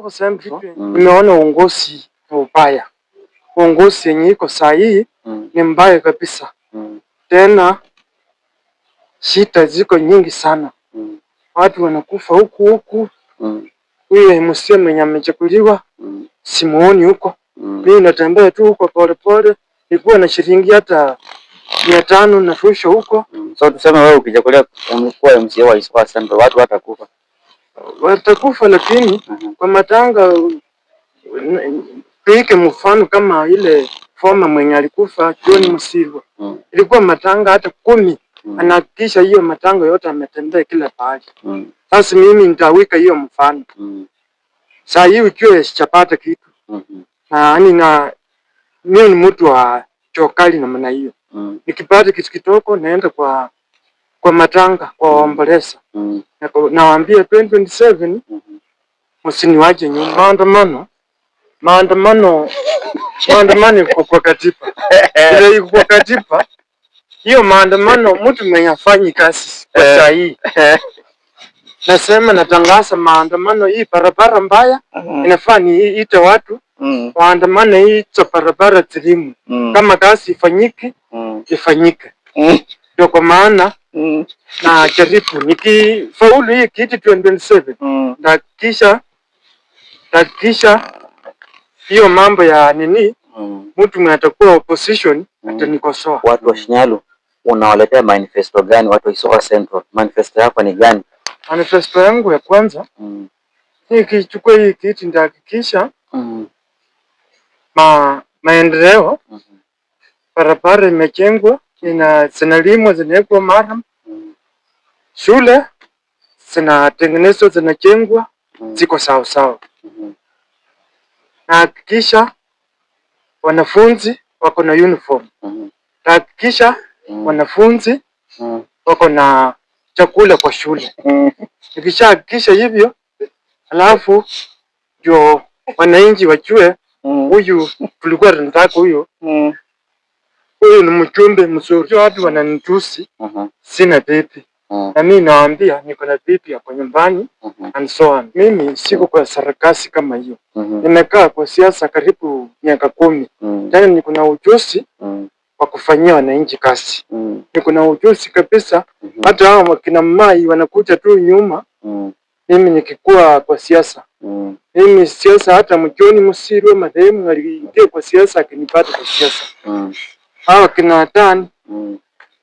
Soko Central nimeona uongozi mbaya. Uongozi yenye iko saa hii ni mbaya kabisa. Tena shida ziko nyingi sana. Watu wanakufa huku. Huyo MCA mwenye amechaguliwa simuoni huko. Mimi natembea tu huko pole. Nilikuwa na shilingi hata 500 na rusha huko. So tuseme wewe ukichagulia umekuwa MCA wa Soko Central, watu watakufa. Watakufa lakini kwa matanga peke mfano kama ile former mwenye alikufa John Musirwa. Ilikuwa matanga hata 10. Anahakikisha hiyo matanga yote ametembea kila pahali. Sasa mimi nitaweka hiyo mfano. Saa hii ukiwa sichapata kitu. Na mimi ni mtu wa chokali na maana hiyo. Nikipata kitu kitoko naenda kwa matanga, kwa omboleza. Nawaambia 2027 msiniwache nyuma. Maandamano iko kwa katiba. Ile iko kwa katiba. Hiyo maandamano mtu mwenye afanyi kazi kwa saa hii. Nasema natangaza maandamano hii barabara mbaya inafaa niite watu waandamane hii barabara tilimu. Kama kazi ifanyike. Ndio kwa maana na jaribu nikifaulu hii kitu 2027 takisha hiyo mambo ya nini mtu mwenye atakuwa opposition atanikosoa. Watu wa Shinyalu unawaletea manifesto gani watu wa Soko Central? Manifesto yako ni gani? Manifesto yangu ya kwanza nikichukua hii kitu nitahakikisha maendeleo, barabara imejengwa, zinalimwa, zinawekwa mara, shule zinatengenezwa, zinajengwa, ziko sawa. Nahakikisha wanafunzi wako na uniform. Nahakikisha wanafunzi wako na chakula kwa shule. Nikishahakikisha hivyo, alafu ndio wananchi wajue huyu tulikuwa tunataka huyu ni mjumbe mzuri. Watu wananitusi sina bibi. Na mimi nawaambia niko na bibi hapo nyumbani and so on. Mimi siko kwa sarakasi kama hiyo. Nimekaa kwa siasa karibu miaka 10. Tena niko na ujuzi wa kufanyia wananchi kazi. Niko na ujuzi kabisa. Hata hao wakina Mai wanakuja tu nyuma. Mimi nikikuwa kwa siasa. Mimi siasa hata John Musirwa mademu aliingia kwa siasa akinipata kwa siasa. Hawa kina Dan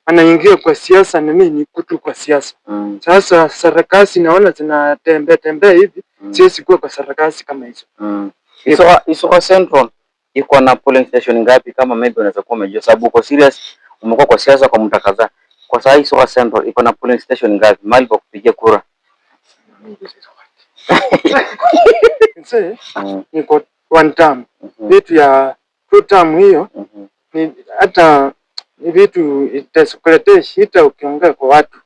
anaingia kwa siasa na mimi nikutu kwa siasa. Sasa sarakasi naona zinatembea hivi, siwezi kuwa kwa sarakasi kama hizo. Soko Central iko na polling station ngapi kama maybe unaweza kuwa umejua, sababu uko serious, umekuwa kwa siasa kwa muda kadhaa. Kwa sasa hii Soko Central iko na polling station ngapi mahali pa kupigia kura? Niko one term. Vitu ya two term hiyo ni hata ni vitu itakuletea shida ukiongea kwa watu.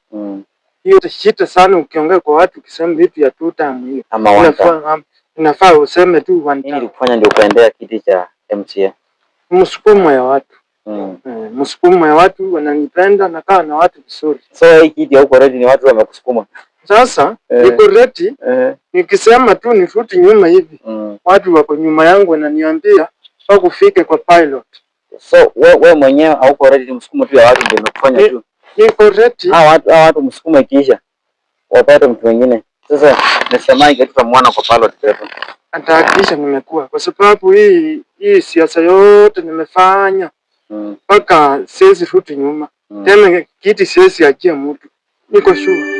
Hiyo shida sana ukiongea kwa watu ukisema vitu ya two term hiyo. Inafaa useme tu one term. Nini kufanya ndio ukaendea kiti cha MCA? Msukumo ya watu. Msukumo ya watu wananipenda na kaa na watu vizuri. So hii kiti huko ready ni watu wamekusukuma. Sasa niko ready. Nikisema tu nifuti nyuma hivi. Watu wako nyuma yangu wananiambia wakufike kwa pilot. So wewe mwenyewe hauko ready, ni msukumo tu ya watu ndio unakufanya tu. Niko ready. Watu msukumo ikiisha wapate mtu mwingine. Sasa nasema ingetu tutamwona kwa pilot pepo. Atahakikisha nimekuwa kwa sababu hii siasa yote nimefanya mpaka siwezi rudi nyuma. Tena kiti siwezi achia mtu. Niko sure.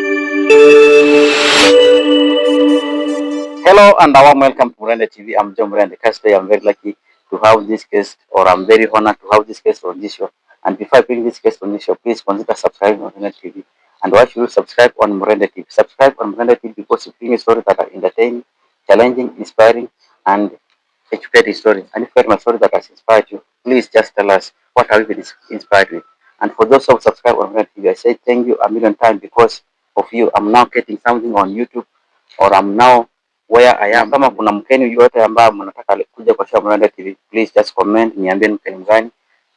Hello and welcome to Murende TV. I'm John Murende. I'm very lucky to have this guest, or I'm very honored to have this guest on this show. And before I bring this guest on this show, please consider subscribing on Murende TV. And why should you subscribe on Murende TV? Subscribe on Murende TV because you bring stories that are entertaining, challenging, inspiring, and educative stories. And if you have a story that has inspired you, please just tell us what have you been inspired with. And for those who subscribe on Murende TV, I say thank you a million times because of you. I'm now getting something on YouTube, or I'm now where I am. Kama kuna mkeni yote ambaye mnataka kuja kwa show Murende TV, please just comment, niambie mkeni gani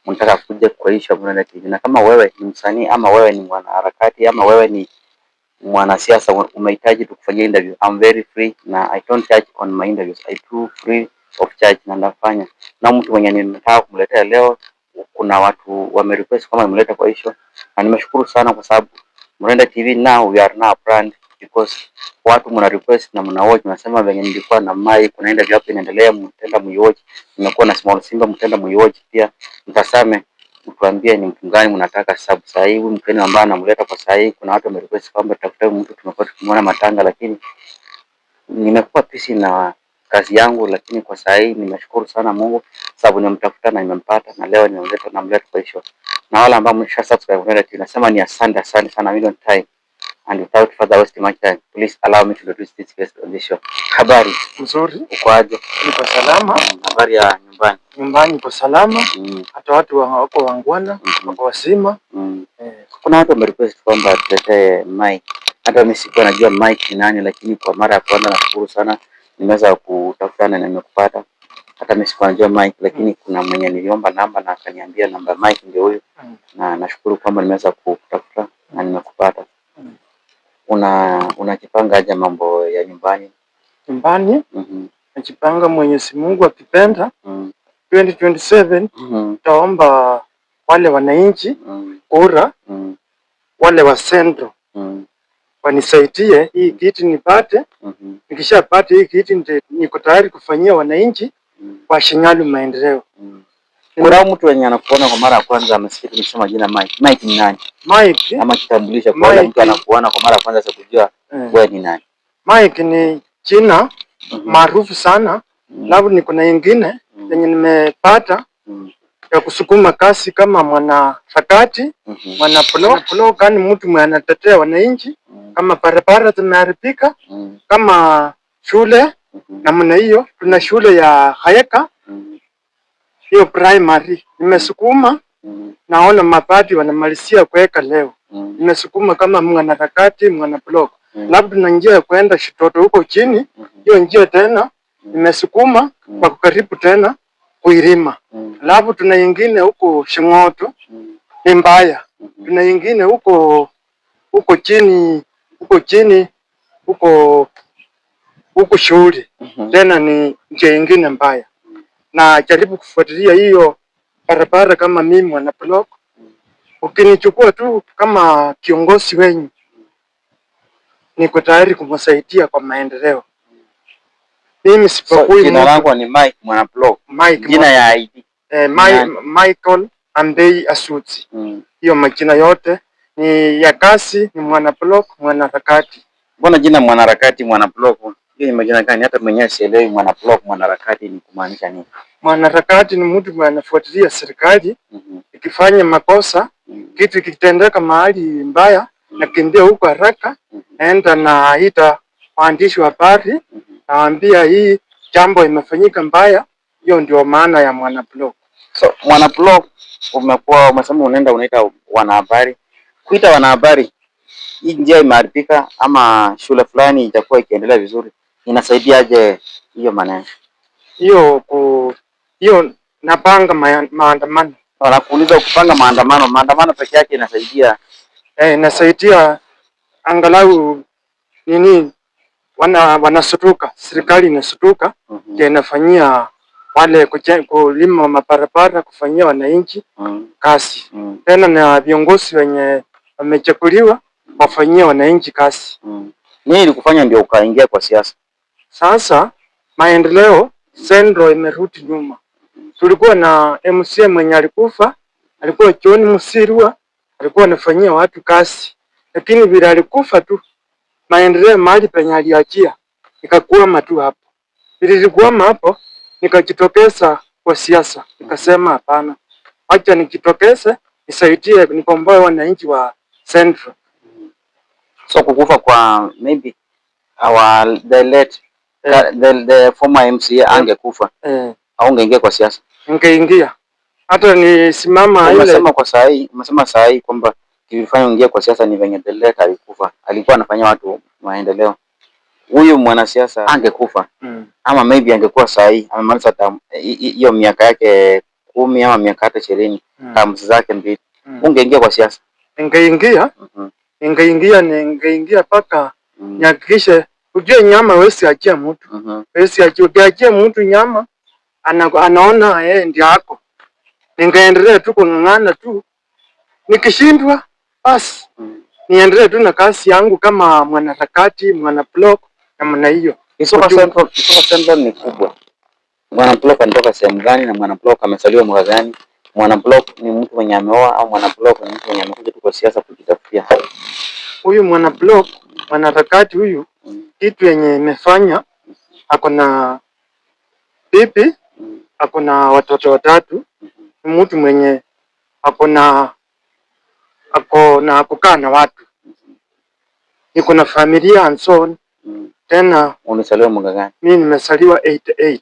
mnataka kuja kwa hii show Murende TV. Na kama wewe ni msanii, ama wewe ni mwanaharakati, ama wewe ni mwanasiasa umehitaji tukufanyia interview, I'm very free na I don't charge on my interviews. I do free of charge na nafanya. Na mtu mwenye nimetaka kumletea leo, kuna watu wamerequest kama nimleta kwa hiyo, na nimeshukuru sana kwa sababu Murenda TV now we are now a brand, because watu mna request na mna watch, nasema venye nilikuwa na mai kuna interview hapo inaendelea, mtenda muiwatch. Nimekuwa na Small Simba, mtenda muiwatch pia, mtasame mtuambie ni mtu gani mnataka sababu sasa hivi mkeni ambaye anamleta kwa sasa hivi. Kuna watu wamerequest kwamba tafuta mtu, tumekuwa tukimwona Matanga, lakini nimekuwa busy na kazi yangu, lakini kwa sasa hivi nimeshukuru sana Mungu sababu nimemtafuta na nimempata, na leo namleta kwa hiyo. Na wale ambao msha subscribe Murenda TV, nasema ni asante sana million time, and without further wasting my time, please allow me to introduce this guest on this show. Habari Mzuri. Uko aje? Niko salama. Habari ya nyumbani? Nyumbani niko salama. Hata watu wako wangwana, wako wasima. Kuna watu wamerequest kwamba tuletee mic. Hata mimi sikuwa najua mic ni nani, lakini kwa mara ya kwanza nashukuru sana nimeweza kutafutana na nimekupata. Hata mimi sikuwa najua mic, lakini kuna mwenye niliomba namba na akaniambia namba mic ndio huyo. Na nashukuru kwamba nimeweza kutafuta na nimekupata. Unajipanga aje mambo ya nyumbani? Nyumbani? Najipanga, Mwenyezi Mungu akipenda. 2027 taomba wale wananchi kura, wale wa Central wanisaidie hii kiti nipate. Nikishapata hii kiti niko tayari kufanyia wananchi wa Shinyalu maendeleo. Kuna mtu wenye anakuona kwa mara ya kwanza amesikia nikisema jina Mike. Mike ni nani? Mike ama kitambulisho kwa wale mtu anakuona kwa mara ya kwanza sikujua wewe ni nani? Mike ni jina maarufu sana. Labda niko na nyingine yenye nimepata ya kusukuma kasi kama mwanaharakati, mwana blog, ni mtu mwenye anatetea wananchi, kama barabara zimeharibika, kama shule namna hiyo. Tuna shule ya Hayeka hiyo primary nimesukuma, naona mabati wanamalizia kuweka leo. Nimesukuma kama mwanaharakati, mwana blog. Labda na njia ya kwenda Shitoto huko chini, hiyo njia tena nimesukuma kwa karibu tena kuirima. Alafu tuna nyingine huko Shingoto ni mbaya. Tuna nyingine huko chini huko shule tena ni njia nyingine mbaya. Na jaribu kufuatilia hiyo barabara kama mimi mwana blog. Ukinichukua tu kama kiongozi wenyu, niko tayari kumsaidia kwa maendeleo. Mimi sipokui. Jina langu ni Mike mwana blog. Jina ya ID Michael Ambei Asuti. Hiyo majina yote ni ya kasi, ni mwana blog, mwana harakati. Mbona jina mwana harakati, mwana blog? Hiyo ni majina gani? Hata mwenyewe sielewi mwana blog, mwana harakati ni kumaanisha nini? Mwana harakati ni mtu mwenye anafuatilia serikali ikifanya makosa, kitu kikitendeka mahali mbaya, nakimbia huko haraka, naenda naita waandishi wa habari, nawaambia hii jambo imefanyika mbaya. Hiyo ndio maana ya mwana blog. So mwana blog umesema unaita wanahabari. Kuita wanahabari, hii njia imeharibika ama shule fulani itakuwa ikiendelea vizuri, inasaidiaje hiyo maneno? Hiyo napanga maandamano. Wanakuuliza kupanga maandamano peke yake inasaidia? Inasaidia angalau nini, wanasutuka, serikali inasutuka, ndio inafanyia wale kulima mabarabara, kufanyia wananchi kazi. Tena na viongozi wenye wamechaguliwa wafanyia wananchi kazi. Nini kufanya ndio ukaingia kwa siasa? Sasa maendeleo Central imerudi nyuma. Tulikuwa na MCA mwenye alikufa, alikuwa John Musirwa, alikuwa anafanyia watu kazi. Lakini bila alikufa tu, maendeleo mahali penye aliachia ikakwama tu hapo. Nilikwama hapo, nikajitokeza kwa siasa. Nikasema hapana, acha nikitokeze nisaidie nikomboe wananchi wa Central. So kukufa kwa maybe the former MCA angekufa, au ungeingia kwa siasa? Ungeingia. Hata nisimama ile. Umesema saa hii kwamba kilifanya uingie kwa siasa ni venye the late alikufa. Alikuwa anafanya watu maendeleo. Huyu mwanasiasa angekufa ama maybe angekuwa saa hii amemaliza hiyo miaka yake 10 ama miaka hata 20, terms zake mbili, ungeingia kwa siasa? Ungeingia. ningeingia paka nihakikishe ujue nyama wesi achia mtu. Wesi achia mtu nyama anaona yeye ndiye yako. Ningeendelea tu kung'ang'ana tu. Nikishindwa basi niendelee tu na kazi yangu kama mwanaharakati, mwanablog na mwana hiyo. Isuka Central ni kubwa. Mwanablog anatoka sehemu gani na mwanablog amesaliwa mwaka gani? Mwanablog ni mtu mwenye ameoa au mwanablog ni mtu mwenye amekuja tu kwa siasa kujitafutia? Huyu mwanablog, mwanaharakati huyu, kitu yenye imefanya ako na bibi, ako na watoto 3, ni mtu mwenye ako na kukaa na watu, niko na familia and so on. Tena unasaliwa mwaka gani? Mimi nimesaliwa 88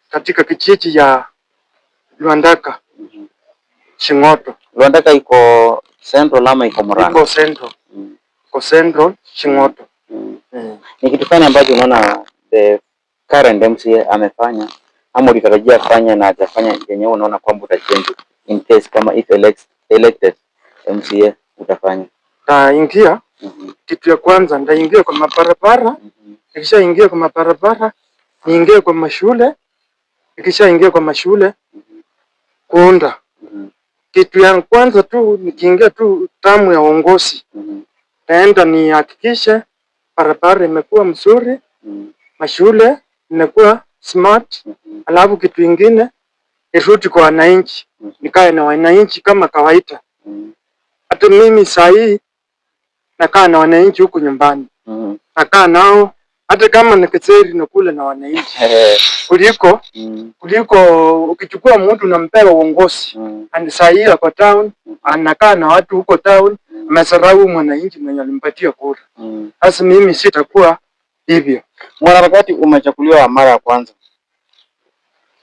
katika kijiji ya Luandaka Shingoto. Luandaka iko Central ama iko Murang'a? Iko Central. Iko Central Shingoto. Ni kitu gani ambacho unaona the current MCA amefanya ama ulitarajia afanye na hajafanya yenye unaona kwamba utachange in case kama if elected MCA utafanya? Ingia kitu ya kwanza ndaingia kwa mabarabara. Nikishaingia kwa mabarabara niingie kwa mashule. Nikishaingia kwa mashule kuunda. Kitu ya kwanza tu nikiingia tu tamu ya uongozi. Naenda nihakikishe barabara imekuwa mzuri, mashule imekuwa smart. Alafu kitu kingine nirudi kwa wananchi, nikae na wananchi kama kawaida. Hata mimi saa hii nakaa na wananchi huko nyumbani. Nakaa nao hata kama nikiseri nakula na wananchi. Kuliko ukichukua mtu unampea uongozi. And saa hii kwa town anakaa na watu huko town, amesahau mwananchi mwenye alimpatia kura. Sasa mimi sitakuwa hivyo. Mwanaharakati umechakuliwa mara ya kwanza.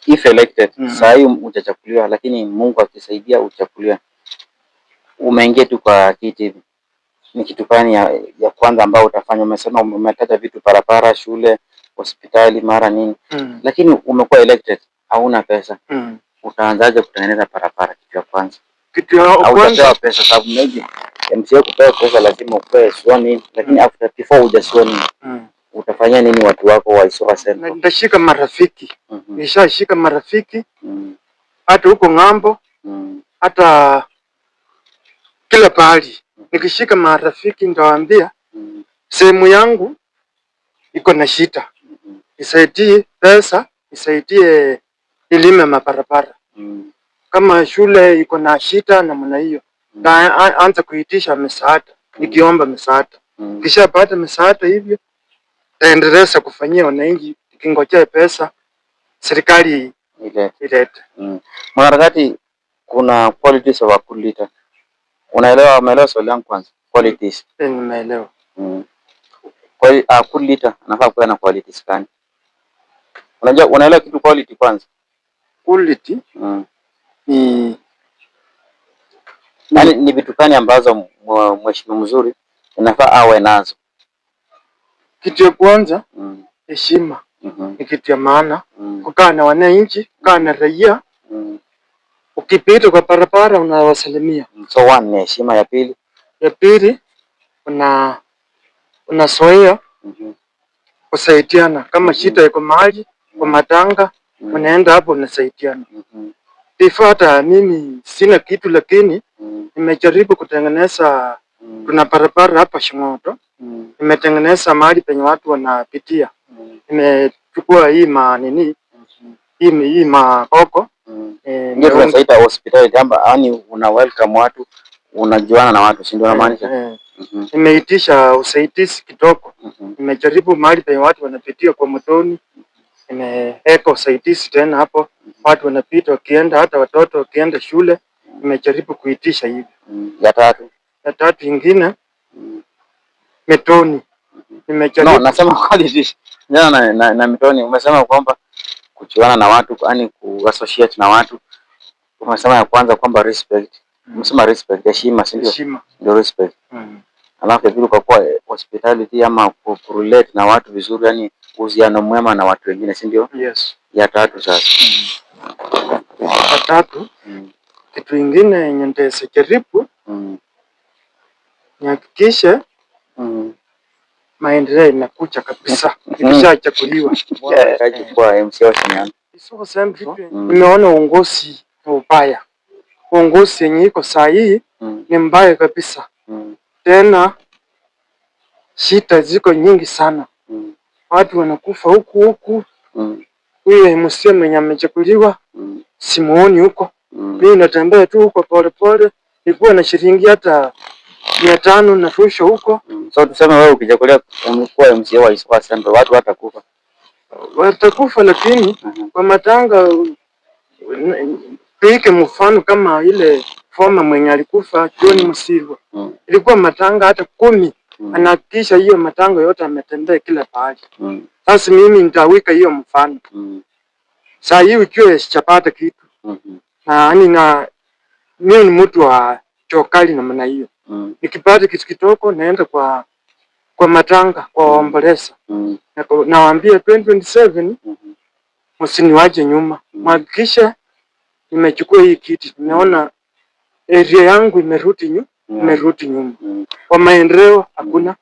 If elected, saa hii utachakuliwa, lakini Mungu akisaidia uchakuliwa. Umeingia tu kwa kiti hivi. Ni kitu gani ya kwanza ambao utafanya? Umesema umetaja vitu barabara, shule, hospitali, mara nini. Lakini umekuwa elected, hauna pesa. Utaanzaje kutengeneza barabara? Kitu ya kwanza. Utapewa pesa sababu maybe MCA kupewa pesa lazima upewe sworn, lakini after before hujasworn utafanya nini watu wako wa Isuka Central? Nitashika marafiki. Nishashika marafiki. Hata huko ng'ambo, hata kila pahali. Nikishika marafiki nitawaambia sehemu yangu iko na shida. Nisaidie pesa, nisaidie ilime mabarabara. Kama shule iko na shida na mna hiyo, anza kuitisha msaada, nikiomba msaada. Kisha pata msaada hivyo, taendeleza kufanyia wananchi, kingojea pesa serikali ilete. Mwanaharakati, kuna qualities of a good leader. Unaelewa? Umeelewa swali langu kwanza? Qualities. Nimeelewa. Kwa hiyo a good leader anafaa kuwa na qualities gani? Unajua, unaelewa kitu quality kwanza? Quality ni vitu gani ambazo mheshimiwa mzuri inafaa awe nazo? Kitu ya kwanza heshima. Ni kitu ya maana. Kukaa na wananchi, kukaa na raia. Ukipita kwa barabara unawasalimia. So one ni heshima. Ya pili? Ya pili unazoea kusaidiana. Kama shida iko mahali kwa matanga, unaenda hapo unasaidiana. Hata mimi sina kitu, lakini nimejaribu kutengeneza, kuna barabara hapa Shingoto. Nimetengeneza mahali penye watu wanapitia. Nimechukua hii makoko. Ndio tunaita hospitali kama yani una welcome watu, unajuana na watu, si ndio unamaanisha? Nimeitisha usaidizi kidogo. Nimejaribu mahali penye watu wanapitia kwa mtoni. Nimeweka usaidizi tena hapo. Watu wanapita wakienda, hata watoto wakienda shule. Nimejaribu kuitisha hivi. Ya tatu ingine mitoni. Nimejaribu. Nasema quality. Na mitoni umesema kwamba kujuana na watu, yani kuassociate na watu. Umesema ya kwanza kwamba respect. Umesema respect, heshima, si ndio? Heshima ndio respect. Alafu vile kwa hospitality ama kurelate na watu vizuri, yani uhusiano mwema na watu wengine, si ndio? Yes. Ya tatu sasa. Ya tatu kitu kingine yenye nitajaribu nihakikishe maendeleo inakuja kabisa. Nikishachaguliwa kwa MC wa Shinyalu. Isugu Central nimeona uongozi ubaya. Uongozi yenye iko saa hii ni mbaya kabisa. Tena shida ziko nyingi sana. Watu wanakufa huku. Huyo MC mwenye amechaguliwa simuoni huko. Mimi natembea tu huko pole. Nilikuwa na shilingi hata 500 na fusha huko. So tuseme wewe ukichaguliwa umekuwa MC wa Isugu Central, watu watakufa. Watakufa, lakini kwa matanga tuike mfano kama ile former mwenye alikufa John Musirwa. Ilikuwa matanga hata 10. Anahakikisha hiyo matanga yote ametembea kila pahali. Sasa mimi nitawika hiyo mfano. Saa hii ukiwa sichapata kitu. Na mimi ni mtu wa chokali namna hiyo. Nikipata kitu kitoko naenda kwa matanga, kwa omboleza. Nawaambia 2027 msiniwache nyuma. Mhakikisha nimechukua hii kiti. Nimeona area yangu imerudi nyuma. Kwa maendeleo hakuna.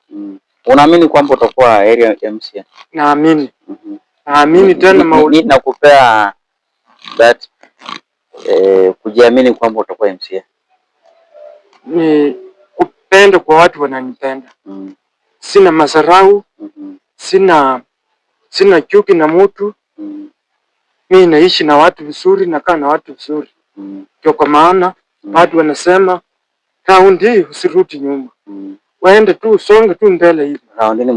Unaamini kwamba utakuwa area MCA? Naamini. Naamini tena nakupea that kujiamini kwamba utakuwa MCA. Ni kupenda kwa watu wananipenda. Sina masarau. Sina chuki na mtu. Mimi naishi na watu vizuri, nakaa na watu vizuri. Kwa maana watu wanasema raundi hii usirudi nyuma. Waende tu, usonge tu mbele hivi. Raundi ni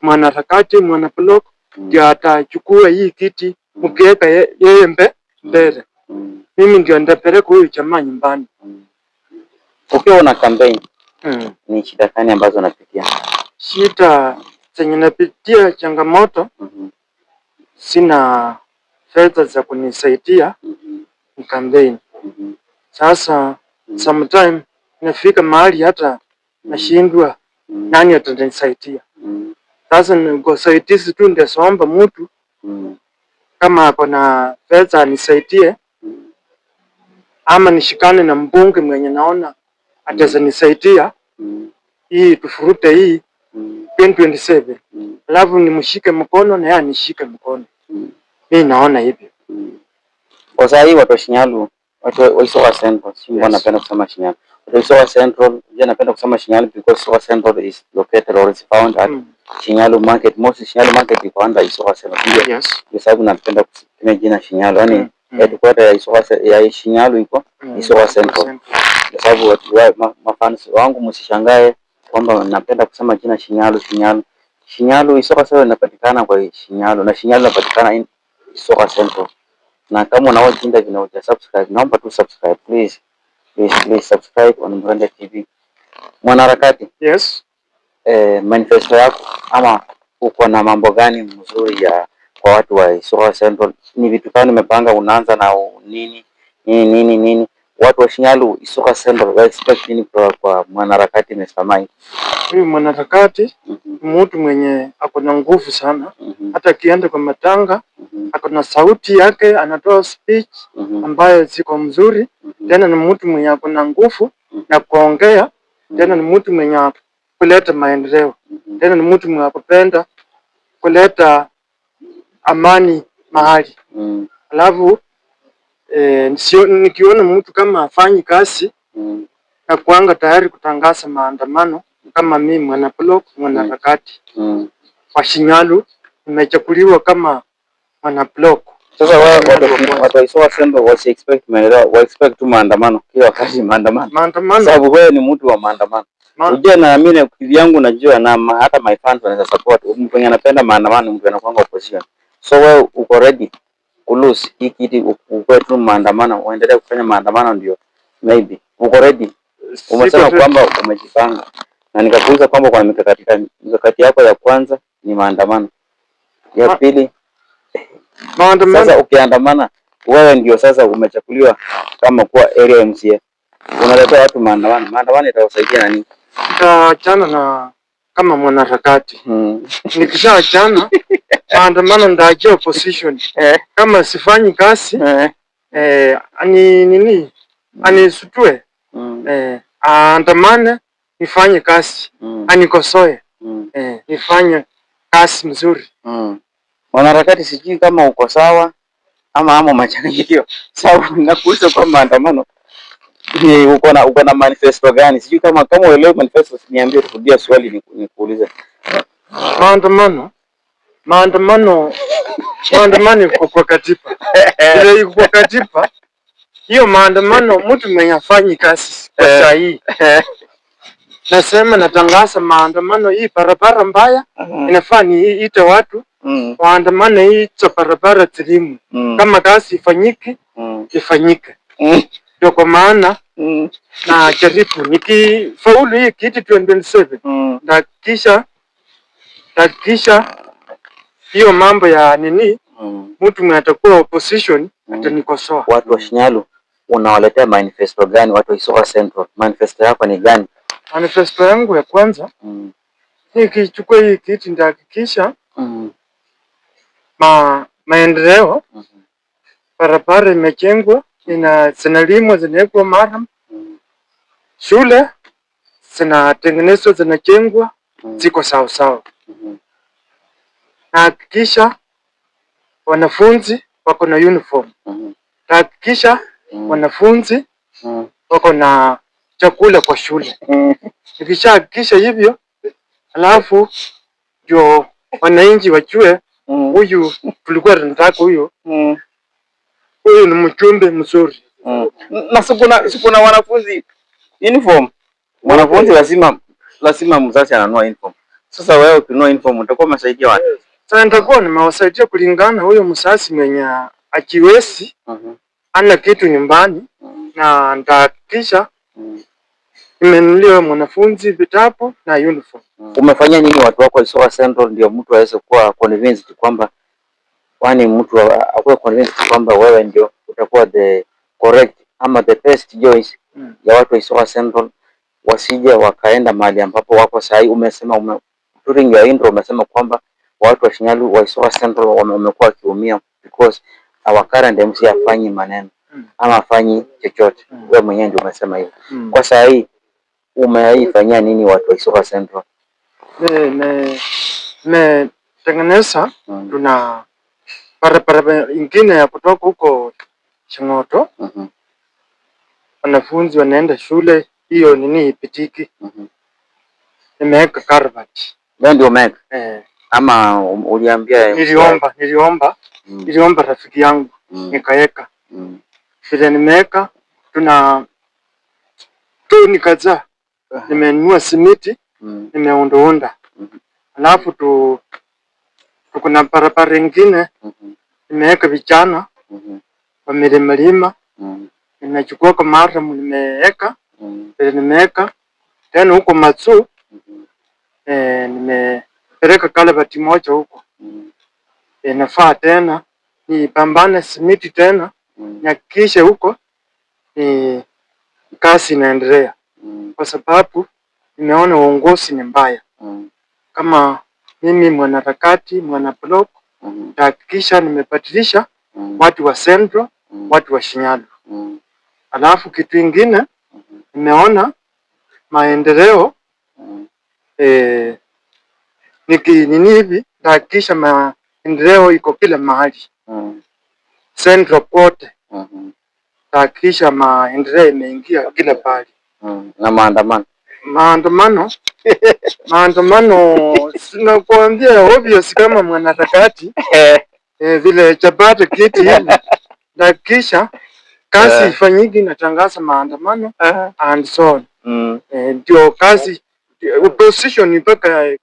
mwanaharakati, mwanablock ndio atachukua hii kiti, mkiweka yeye mbele. Mimi ndio nitapeleka huyu jamaa nyumbani. Ukiwa una campaign, ni shida gani ambazo unapitia? Shida zenye napitia, changamoto, sina fedha za kunisaidia ni campaign. Sasa sometime nafika mahali hata nashindwa nani atanisaidia. Sasa niko saidizi tu, ndio somba mtu kama ako na fedha anisaidie, ama nishikane na mbunge mwenye naona ataweza nisaidia hii tufurute hii 2027. Alafu nimshike mkono na yeye anishike mkono. Mimi naona hivyo. Kwa sasa hii watu wa Shinyalu, watu wa Isugu Central, sio wanapenda kusema Shinyalu. Watu wa Isugu Central, napenda kusema Shinyalu because Isugu Central is located or is found at Shinyalu Market. Most Shinyalu Market iko under Isugu Central. Yes. Kwa sababu napenda kutumia jina Shinyalu. Yaani headquarter ya Shinyalu iko Isugu Central. Kwa sababu watu mafans wangu msishangae kwamba napenda kusema jina Shinyalu. Shinyalu Isugu Central inapatikana kwa Shinyalu, na Shinyalu inapatikana Isugu Central. Na kama unaona jinda vinaoja subscribe, naomba tu subscribe please subscribe on Mrende TV. Mwanaharakati, yes, manifesto yako ama uko na mambo gani mzuri ya kwa watu wa Isugu Central? Ni vitu gani umepanga, unaanza na nini? Watu wa Shinyalu Isugu Central wa expect nini kwa mwanaharakati Mr. Mike? Huyu mwanaharakati mtu mwenye ako na nguvu sana. Hata kienda kwa matanga ako na sauti yake, anatoa speech ambayo ziko mzuri. Tena ni mtu mwenye ako na nguvu na kuongea. Tena ni mtu mwenye kuleta maendeleo. Tena ni mtu mwenye kupenda kuleta amani mahali. Alafu nikiona mtu kama afanyi kazi na kuanga tayari kutangaza maandamano kama mimi mwanablock, mwanaharakati wa Shinyalu, nimechaguliwa kama mwanablock. Sasa watu wa Isugu Central wasi expect maendeleo, wa expect tu maandamano kila wakati, maandamano. Sababu wewe ni mtu wa maandamano. Unajua, na mimi yangu najua, na hata my fans wanaweza support. Mtu mwenye anapenda maandamano, mtu anakuanga opposition. So wewe uko ready kulose hii kiti, uko tu maandamano, uendelee kufanya maandamano, ndio maybe uko ready. Umesema kwamba umejipanga, na nikakuuliza kwamba kwa mikakati yako ya kwanza ni maandamano, ya pili maandamano. Sasa ukiandamana wewe ndio sasa umechakuliwa kama kuwa area MCA, unaletea watu maandamano itasaidia nani? Nitaachana na kama mwanaharakati. Nikishaachana maandamano ndaachia opposition. Kama sifanyi kazi anisutue, andamane nifanye kazi, anikosoe, nifanye kazi mzuri. Mwanaharakati, sijui kama uko sawa ama machanganyiko. Sawa, nakuuliza kwa maandamano. Uko na manifesto gani? Sijui kama uelewe manifesto, niambie, rudia swali nikuulize. Maandamano iko kwa katiba. Ile iko kwa katiba. Hiyo maandamano mtu mwenye afanyi kazi kwa saa hii. Nasema natangaza maandamano, hii barabara mbaya inafaa niite watu waandamane hii barabara tilimu. Kama kazi ifanyike ifanyike. Ndio kwa maana na jaribu nikifaulu hii kitu 2027 takisha hiyo mambo ya nini mtu mwenye atakuwa opposition atanikosoa. Watu wa Shinyalu unawaletea manifesto gani? Watu wa Isoka Central, manifesto yako ni gani? Manifesto yangu ya kwanza nikichukua hii kitu nitahakikisha maendeleo, barabara imejengwa, zinalimwa, zinawekwa mara, shule zinatengenezwa, zinajengwa, ziko sawa sawa. Nahakikisha wanafunzi wako na uniform. Nahakikisha wanafunzi wako na chakula kwa shule. Nikishahakikisha hivyo, alafu ndio wananchi wajue huyu tulikuwa tunataka huyu ni mjumbe mzuri. Na sikuna wanafunzi uniform. Wanafunzi lazima mzazi ananua uniform. Sasa wewe ukinunua uniform utakuwa umesaidia watu. Sasa nitakuwa nimewasaidia kulingana huyo mzazi mwenye akiwezi ana kitu nyumbani, na nitahakikisha nimenunulia mwanafunzi vitabu na uniform. Umefanya nini watu wako Isoka Central ndio mtu aweze kuwa convinced kwamba mtu akuwe convinced kwamba wewe ndio utakuwa the correct ama the best choice ya watu wa Isoka Central, wasije wakaenda mahali ambapo wako sahi? Umesema during your intro umesema kwamba watu wa Shinyalu wa Isoka Central wamekuwa wakiumia because our current MC afanyi maneno ama afanyi chochote. Wewe mwenyewe ndio umesema hivyo. Kwa sahi umeifanyia nini watu wa Isoka Central? Tengeneza tuna barabara ingine ya kutoka huko Chingoto. Wanafunzi wanaenda shule, hiyo nini ipitiki. Nimeweka karabati. Wewe ndio umeweka? Ama uliambia? Niliomba rafiki yangu nikaweka. Vile nimeweka tuna toni kadhaa. Nimenunua simiti, nimeondoonda. Alafu tuko na barabara ingine nimeweka vijana wamelima. Nimechukua kwa mara nimeweka. Nimeweka tena huko Matsu, nimepeleka kalabati moja huko. Nafaa tena nipambane simiti tena, nihakikishe huko ni kazi inaendelea, kwa sababu nimeona uongozi ni mbaya. Kama mimi mwanaharakati, mwanablog, nitahakikisha nimebadilisha watu wa Central, watu wa Shinyalu. Alafu kitu ingine nimeona maendeleo nini hivi, nitahakikisha maendeleo iko kila mahali Central kote. Nitahakikisha maendeleo imeingia kila pahali. Na maandamano sinakuambia obvious kama mwanaharakati vile chapata kiti hivi, nitahakikisha kazi ifanyike, natangaza maandamano and so on. Ndio kazi opposition mpaka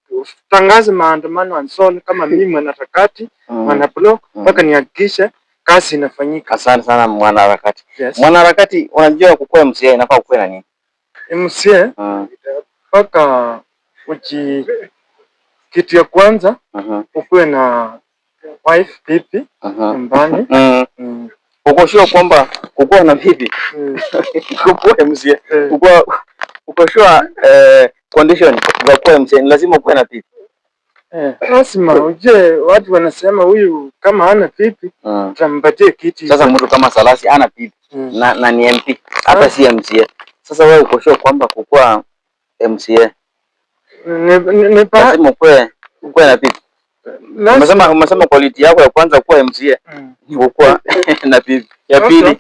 tangaza maandamano and so on. Kama mimi mwanaharakati, mwanablog, mpaka nihakikishe kazi inafanyika. Asante sana mwanaharakati. Mwanaharakati, unajua kukua MCA inafaa kuwe na nini? MCA mpaka kitu ya kwanza ukuwe na wife, pipi nyumbani. Uko sure kwamba kukuwa na bibi kukuwa MCA? Uko sure condition za kuwa MCA lazima kuwe na bibi? Lazima uje, watu wanasema huyu kama hana pipi tutampatie kiti. Sasa mtu kama Salasi hana pipi na ni MP hata si MCA. Sasa wewe uko sure kwamba kukuwa MCA? Lazima ukue na bibi. Umesema quality yako ya kwanza kuwa MCA ni kuwa na bibi. Ya pili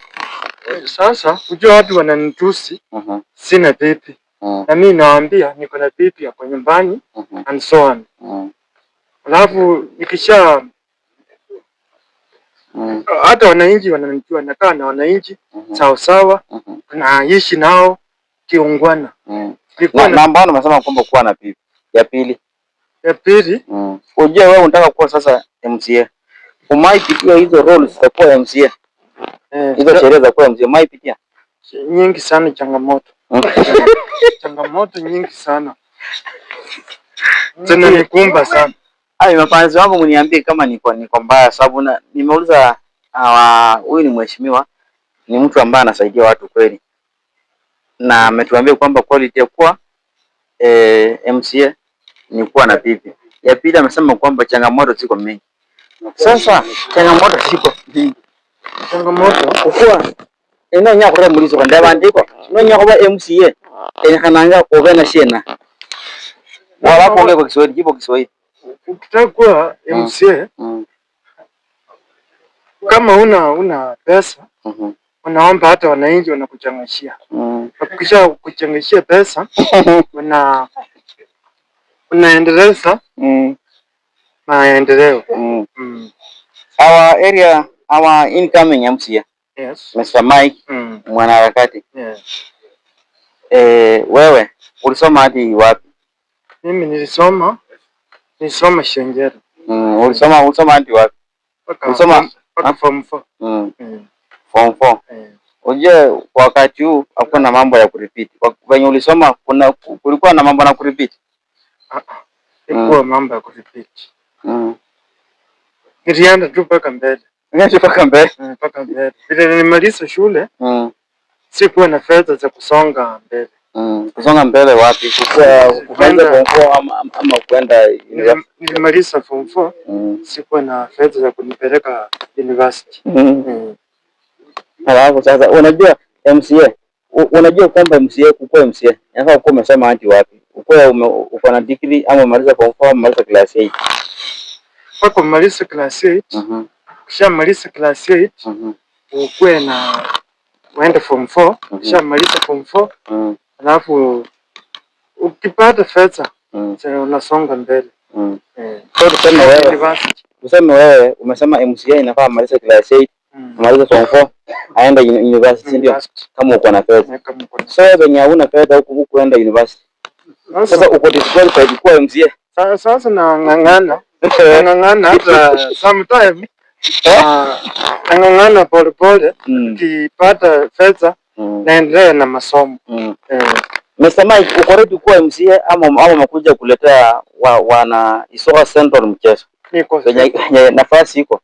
sasa unajua watu wananitusi sina bibi. Na mimi nawaambia niko na bibi hapo nyumbani and so on. Alafu nikisha hata wananchi wananijua, nakaa na wananchi sawa sawa, naishi nao kiungwana. Na mbona unasema kwamba kuwa na bibi? Ya pili unajua wewe unataka kuwa sasa MCA. Umaipitia hizo roles za kuwa MCA? Hizo sheria za kuwa MCA umaipitia? Nyingi sana changamoto. Changamoto nyingi sana. Tena nikumba sana. Mapenzi wangu mniambie kama niko mbaya, sababu nimeuliza huyu ni mheshimiwa, ni mtu ambaye anasaidia watu kweli. Na ametuambia kwamba quality ya kuwa MCA ni kuwa na bibi. Ya pili amesema kwamba changamoto ziko mingi. Sasa changamoto ziko mingi. Changamoto kuwa ino nyakore mulizo ndaba ndiko no nyakoba MCA kananga obena shena. Wala kuongea kwa Kiswahili, jibu Kiswahili. Ukitaka kuwa MCA kama una pesa unaomba hata wananchi wanakuchangishia. Ukisha kuchangishia pesa unaendeleza maendeleo. Our incoming MCA. Yes. Mr. Mike mwanaharakati. Yes. Wewe ulisoma hadi wapi? Mimi nilisoma Shengero. Ulisoma hadi wapi? Ulisoma form 4. Form 4. Uje wakati huu hakuna mambo ya kurepeat. Wenye ulisoma kulikuwa na mambo na kurepeat? Ilikuwa mambo ya kurepeat. Nilienda tu mpaka mbele. Mpaka mbele. Vile nilimaliza shule, sikuwa na fedha za kusonga mbele. Kusonga mbele wapi? Kuenda form 4 ama kwenda university? Nilimaliza form 4, sikuwa na fedha za kunipeleka university. Alafu sasa unajua MCA, unajua kwamba MCA kukuwa MCA, inafaa kuwa umesoma hadi wapi? Uko na degree ama umaliza form 4 ama umaliza class 8? Pako umaliza class 8. Kisha maliza class 8, ukue na uende form 4, kisha maliza form 4, alafu ukipata fedha unasonga mbele. Tuseme wewe umesema MCA inafaa maliza class 8, maliza form 4, aenda university ndio kama uko na fedha. So wenye hauna fedha huku kuenda university. Sasa uko disqualified kuwa MCA. Sasa nang'ang'ana hata sometime nang'ang'ana pole ukipata fedha naendelea na masomo. Mr. Mike, uko ready kuwa MCA ama umekuja kuletea wana Isoka Central mchezo? Kwenye nafasi iko.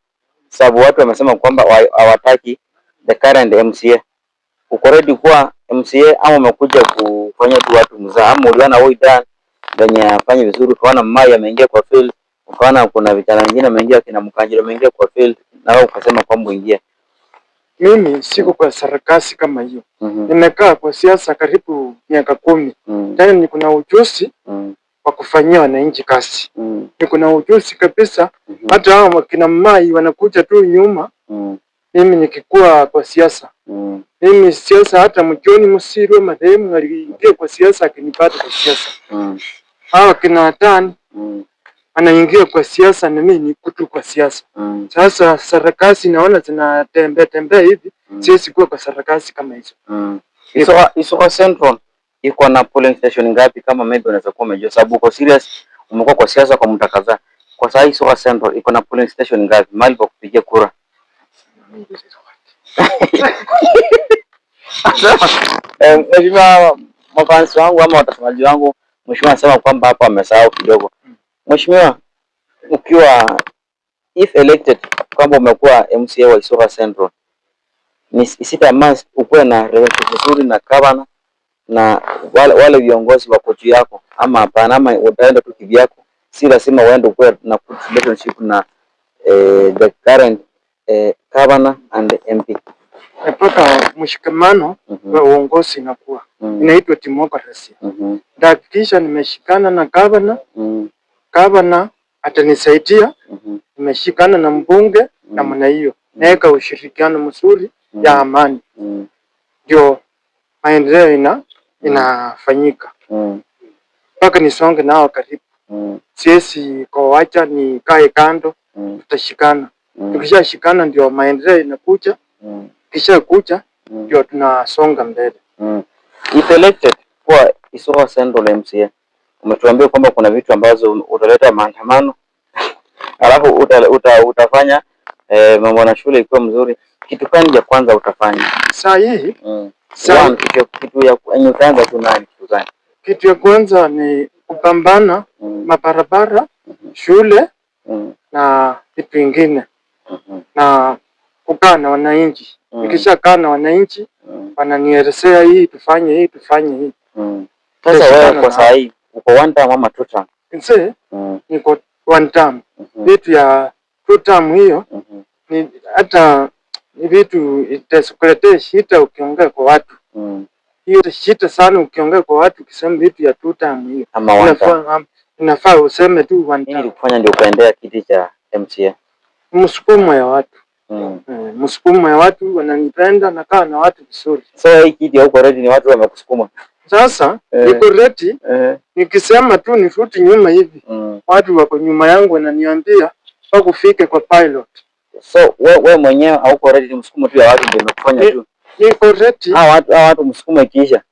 Sababu watu wamesema kwamba hawataki the current MCA. Uko ready kuwa MCA ama umekuja kufanya tu watu mzaa? Ama uliona wewe dan wenye afanye vizuri, ukaona Mai ameingia kwa field, ukaona kuna vijana wengine wameingia, kina Mkanjiro ameingia kwa field, na wewe ukasema kwamba uingie? Mimi siko kwa sarakasi kama hiyo. Nimekaa kwa siasa karibu miaka 10. Tena niko na ujuzi wa kufanyia wananchi kazi. Niko na ujuzi kabisa. Hata hao kina Mai wanakuja tu nyuma. Mimi nikikuwa kwa siasa. Mimi siasa hata Mjoni Musirwa madhemu aliingia kwa siasa akinipata kwa siasa. Hawa kina Tani anaingia kwa siasa na mimi nikutu kwa siasa. Sasa sarakasi naona zinatembea hivi, siwezi kuwa kwa sarakasi kama hizo. Isoka Central iko na polling station ngapi, kama maybe unaweza kuwa umejua, sababu uko serious, umekuwa kwa siasa kwa muda kadhaa. Kwa sasa Isoka Central iko na polling station ngapi mahali pa kupigia kura? Mheshimiwa, mafansi wangu ama watazamaji wangu, mheshimiwa anasema kwamba hapa amesahau kidogo. Mheshimiwa, ukiwa if elected kwamba umekuwa MCA wa Isoka Central, ni sita must ukuwe na relationship nzuri na governor na wale viongozi wa koti yako, ama hapana, ama utaenda tu kivyako? Si lazima uende ukuwe na relationship na the current governor and MP. Mpaka mshikamano wa uongozi inakuwa. inaitwa democracy. Nitahakikisha nimeshikana na gavana, gavana atanisaidia, nimeshikana na mbunge namna hiyo, naweka ushirikiano mzuri ya amani, ndio maendeleo inafanyika mpaka nisonge nao karibu. Siwezi kuacha nikae kando, tutashikana. Tukishashikana ndio maendeleo inakuja, kisha kuja ndio tunasonga mbele. If elected kwa Isiolo Central MCA, umetuambia kwamba kuna vitu ambazo utaleta maandamano alafu utafanya mambo na shule ikuwa mzuri. Kitu gani ya kwanza utafanya? Saa hii kitu ya utaanza tu nani kitu gani? Kitu ya kwanza ni kupambana mabarabara, shule na vitu vingine na kukaa na wananchi. Nikishakaa na wananchi wananielezea hii tufanye hii tufanye hii. Sasa wewe kwa saa hii uko one term ama two term? Niko one term. Vitu ya two term hiyo ni hata ni vitu itakuletea shida ukiongea kwa watu. Hiyo shida sana ukiongea kwa watu ukisema vitu ya two term hiyo. Inafaa useme tu one term. Nini kufanya ndio ukaendea kiti cha MCA? Msukumo ya watu. Msukumo ya watu wananipenda, nakaa na watu vizuri. So hii kiti huko ready ni watu wamekusukuma. Sasa niko ready, nikisema tu nifuti nyuma hivi. Watu wako nyuma yangu wananiambia wakufike kwa pilot. So wewe mwenyewe hauko ready, ni msukumo tu ya watu ndio unakufanya tu. Niko ready. Watu msukumo ikiisha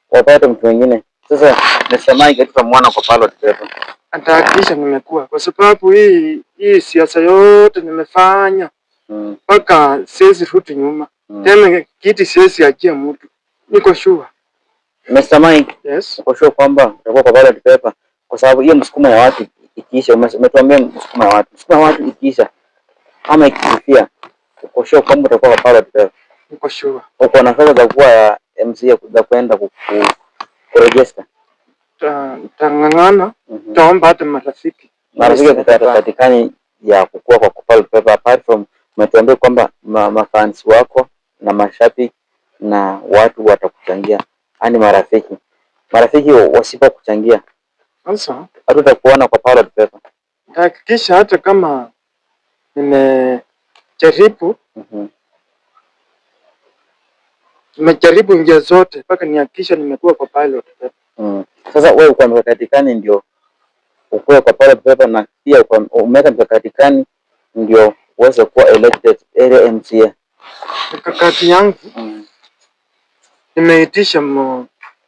wapate mtu mwingine. Sasa nasema tutamwona kwa pilot pepe. Atahakikisha nimekuwa, kwa sababu hii siasa yote nimefanya mpaka siwezi rudi nyuma. Tena kiti siwezi achia mtu. Niko sure. Mr. Mike, yes. Uko sure kwamba utakuwa kwa ballot paper kwa sababu hiyo msukumo ya watu ikiisha, umetuambia msukumo ya watu ikiisha ama ikifia, uko sure kwamba utakuwa kwa ballot paper? Niko sure. Uko na fedha za kuwa ya MCA za kwenda kuregister? Tangangana, taomba hata marafiki katikani ya kukua kwa ballot paper. Apart from umetuambia kwamba mafans wako na mashabiki na watu watakuchangia, ani marafiki wasipo kuchangia sasa hatutakuona kwa ballot paper. Hakikisha hata kama nimejaribu nimejaribu njia zote mpaka nihakikisha nimekuwa kwa ballot paper. Sasa wewe uko mkakatikani ndio ukue kwa ballot paper, na pia umeweka mkakatikani ndio uweze kuwa elected area MCA. Mikakati yangu nimeitisha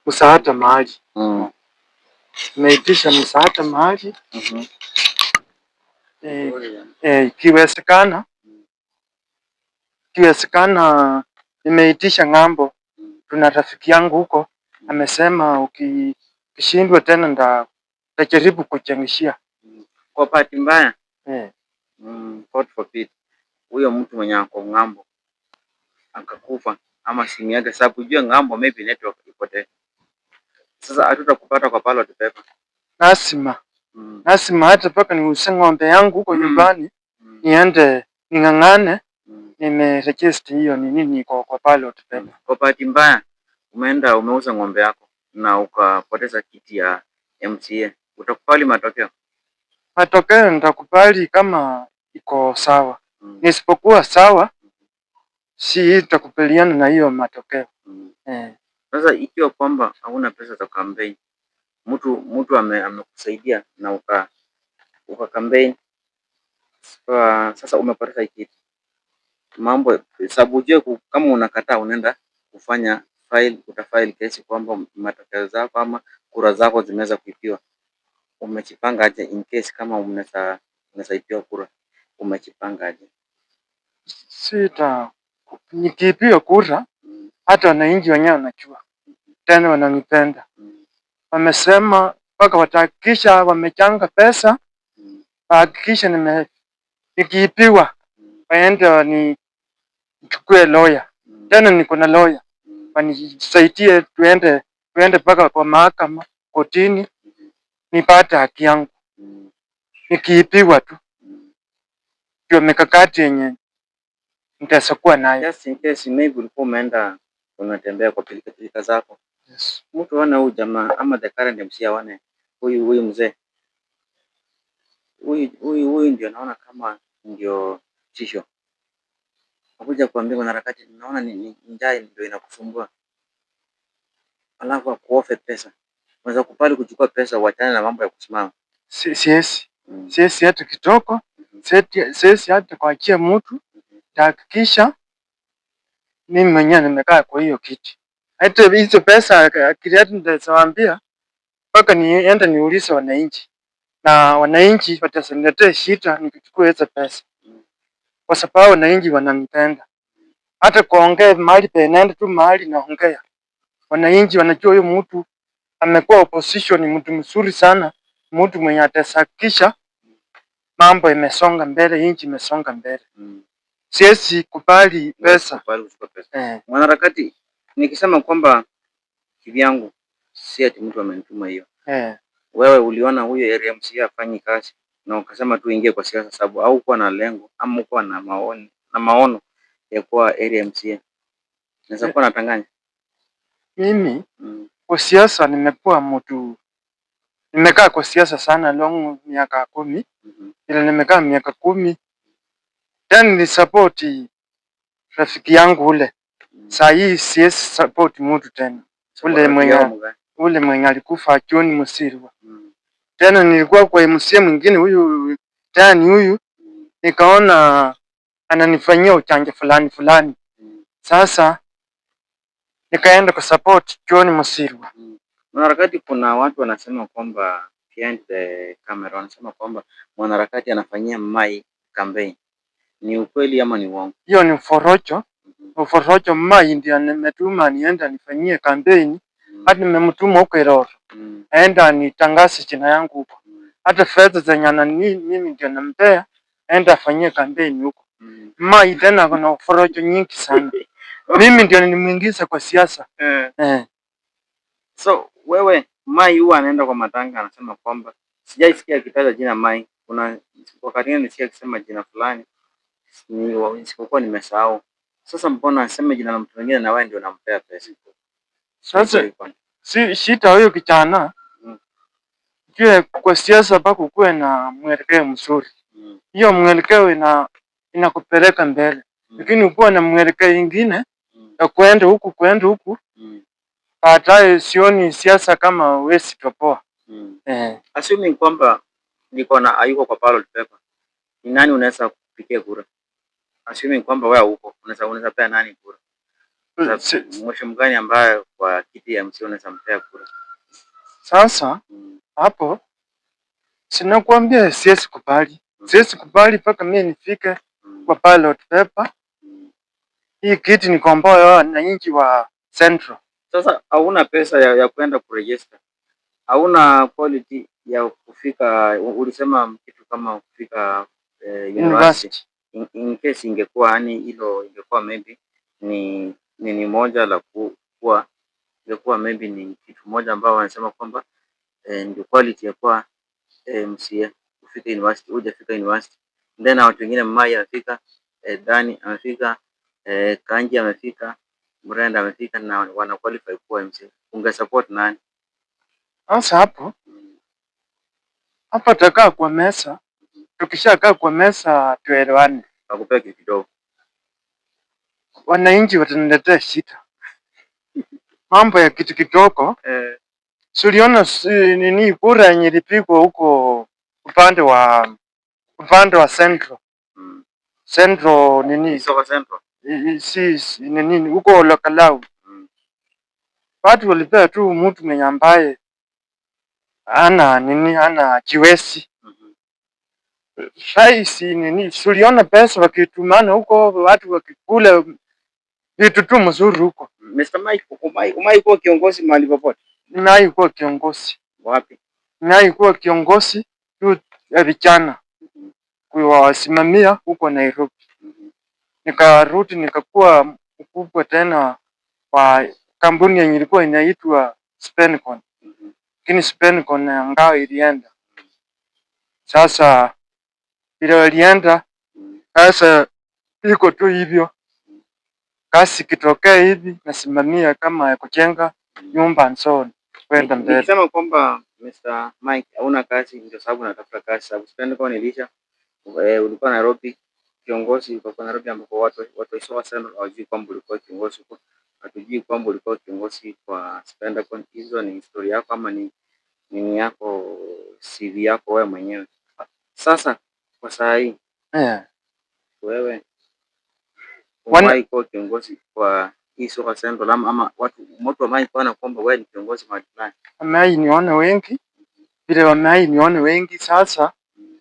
msaada mahali. Nimeitisha msaada mahali. Ikiwezekana nimeitisha ng'ambo. Tuna rafiki yangu huko amesema ukishindwa tena nitajaribu kuchangishia. Kwa bahati mbaya God forbid huyo mtu mwenye ako ng'ambo akakufa ama simu yake, sababu ujue ng'ambo maybe network ipotee. Sasa hatutakupata kwa ballot paper. Lazima hata paka niuse ng'ombe yangu huko nyumbani niende ning'ang'ane nimeregister hiyo nini kwa ballot paper. Kwa bahati mbaya umeenda umeuza ng'ombe yako na ukapoteza kiti ya MCA, utakubali matokeo? Matokeo nitakubali kama iko sawa. Nisipokuwa sawa sitakubaliana na hiyo matokeo. Sasa ikiwa kwamba hauna pesa za campaign, mtu amekusaidia na uka campaign, sasa umepoteza kiti. Mambo sababu ujue kama unakataa unaenda kufanya utafile kesi kwamba matokeo zako ama kura zako zimeweza kuibiwa. Umejipanga aje in case kama unasaidiwa kura? Umejipanga aje? Nikiibiwa kura hata wananchi wenyewe wanajua. Tena wananipenda. Wamesema mpaka watahakikisha wamechanga pesa, wahakikisha nikiibiwa waende nichukue lawyer. Tena niko na lawyer. Wanisaidie tuende mpaka kwa mahakama, kotini nipate haki yangu. Nikiibiwa tu. Ndio mikakati yenye nitakuwa nayo. Just in case maybe ulikuwa umeenda unatembea kwa pilika zako Yes. Mtu wana huyu jamaa ama the current MC wane huyu mzee. Huyu ndio naona kama ndio tisho. Nakuja kuambia mwanaharakati, naona ni njaa ndio inakusumbua. Alafu akuofe pesa. Unaweza kupali kuchukua pesa uachane na mambo ya kusimama. Siesi hata kitoko. Siesi hata kuachia mtu. Tahakikisha mimi mwenyewe nimekaa kwa hiyo kiti. Hata hizo pesa akiliati nitawaambia mpaka niende niulize wananchi. Na wananchi watasiniletea shida nikichukua hizo pesa. Kwa sababu wananchi wananipenda. Hata kuongea mahali naenda tu mahali naongea. Wananchi wanajua huyu mtu amekuwa opposition, ni mtu mzuri sana, mtu mwenye atasakisha mambo imesonga mbele, nchi imesonga mbele. Siwezi kubali pesa. Mwanaharakati, nikisema kwamba kivyangu si ati mtu amenituma hiyo. Wewe uliona huyo area MCA afanyi kazi na ukasema tu ingie kwa siasa sababu au kuwa na lengo ama uko na maono ya kuwa area MCA. Naweza kuwa natanganya. Mimi kwa siasa nimekuwa mtu, nimekaa kwa siasa sana long miaka 10. Ila nimekaa miaka 10. Then ni support rafiki yangu ule. Saa hii siwezi support mtu tena. Ule mwenye alikufa John Musirwa. Tena nilikuwa kwa MCA mwingine huyu tani huyu, nikaona ananifanyia uchanja fulani. Sasa nikaenda kwa support John Musirwa. Mwanaharakati, kuna watu wanasema kwamba behind the camera wanasema kwamba mwanaharakati anafanyia Mai campaign. Ni ukweli ama ni uongo? Hiyo ni uforojo. Uforojo. Mai ndiye nimetuma nienda nifanyie campaign. Hadi nimemtuma huko Iroro. Aenda nitangaze jina yangu huko. Hata fedha zenye mimi ndio nampea aenda afanyie campaign huko. Mai tena kuna uforojo nyingi sana. Mimi ndio nimuingiza kwa siasa. So wewe Mai huwa anaenda kwa matanga anasema kwamba sijaisikia akitaja jina Mai. Kuna wakati mwingine nisikia akisema jina fulani isipokuwa nimesahau. Sasa mbona aseme jina la mtu mwingine na wewe ndio unampea pesa? Sasa si shida huyo kijana. Jue kwa siasa mpaka kuwe na mwelekeo mzuri. Hiyo mwelekeo inakupeleka mbele. Lakini ukiwa na mwelekeo ingine ya kuenda huku baadaye sioni siasa kama huwezi toboa. Assuming kwamba niko na hayuko kwa ballot paper, ni nani unaweza kupigia kura? Assuming kwamba wewe uko, unaweza pea nani kura? Mheshimiwa gani ambaye kwa kiti ya MC unaweza mpea kura? Sasa hapo sinakwambia siwezi kubali. Siwezi kubali mpaka mimi nifike kwa ballot paper. Hii kiti ni komboa wananchi wa Central. Sasa hauna pesa ya kwenda kuregister. Hauna quality ya kufika, ulisema kitu kama kufika university. In case ingekuwa yani hilo ingekuwa maybe ni moja la kuwa ingekuwa maybe ni kitu moja ambao wanasema kwamba ndio quality ya kuwa MCA kufika university, hujafika university. Then watu wengine Mai amefika, Dani amefika, Kanji amefika, Brenda amefika na wana qualify kuwa MCA. Ungesupport nani? Sasa hapo tutakaa kwa mesa. Tukishakaa kwa mesa tuelewane. Akupea kitu kidogo. Wananchi wataniletea shida. Mambo ya kitu kidogo. Suliona nini kura yenye ilipigwa huko upande wa Central. Central nini? Soka Central. Nini huko Lokalau. Watu walipea tu mtu mwenye ambaye ana jiwezi. Shaisi nini? Suliona pesa wakitumana huko watu wakikula vitu tu mzuri huko. Mr. Mike, umai kuwa kiongozi mahali popote? Nimewahi kuwa kiongozi. Wapi? Nimewahi kuwa kiongozi tu ya vijana. Kuwasimamia huko Nairobi. Nikarudi nikakuwa mkubwa tena wa kampuni yenye ilikuwa inaitwa Spencon. Lakini Spencon ngao ilienda. Sasa ile ilienda sasa iko tu hivyo. Kasi kitokea hivi nasimamia kama ya kujenga nyumba and so on kwenda mbele. Nikisema kwamba Mr. Mike hauna kazi ndio sababu natafuta kazi, sababu sipendi kwa nilisha ulikuwa Nairobi kiongozi, ulikuwa Nairobi ambapo watu wasowa sana hawajui kwamba ulikuwa kiongozi huko, hatujui kwamba ulikuwa kiongozi kwa Spendacon. Hizo ni historia yako ama ni nini yako, CV yako wewe mwenyewe. Sasa kwa saa hii wewe umewahi kuwa kiongozi kwa hii Soka Central ama watu wamewahi kuona kwamba wewe ni kiongozi mahali fulani? Wamewahi niona wengi vile, wamewahi niona wengi. Sasa